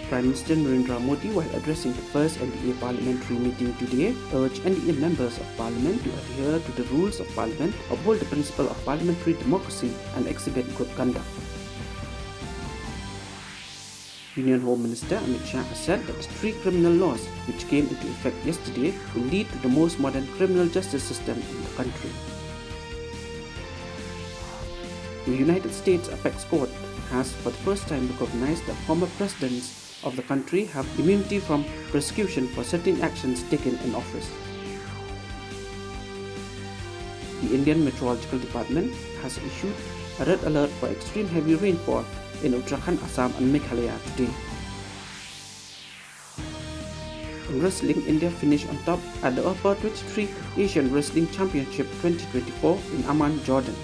Prime Minister Narendra Modi, while addressing the first NDA parliamentary meeting today, urged NDA members of parliament to adhere to the rules of parliament, uphold the principle of parliamentary democracy, and exhibit good conduct. Union Home Minister Amit Shah has said that the three criminal laws which came into effect yesterday will lead to the most modern criminal justice system in the country. The United States Apex Court has for the first time recognized that former presidents of the country have immunity from prosecution for certain actions taken in office. The Indian Meteorological Department has issued a red alert for extreme heavy rainfall in Uttarakhand, Assam and Meghalaya today. In wrestling, India finished on top at the Upper 23 Asian Wrestling Championship 2024 in Amman, Jordan.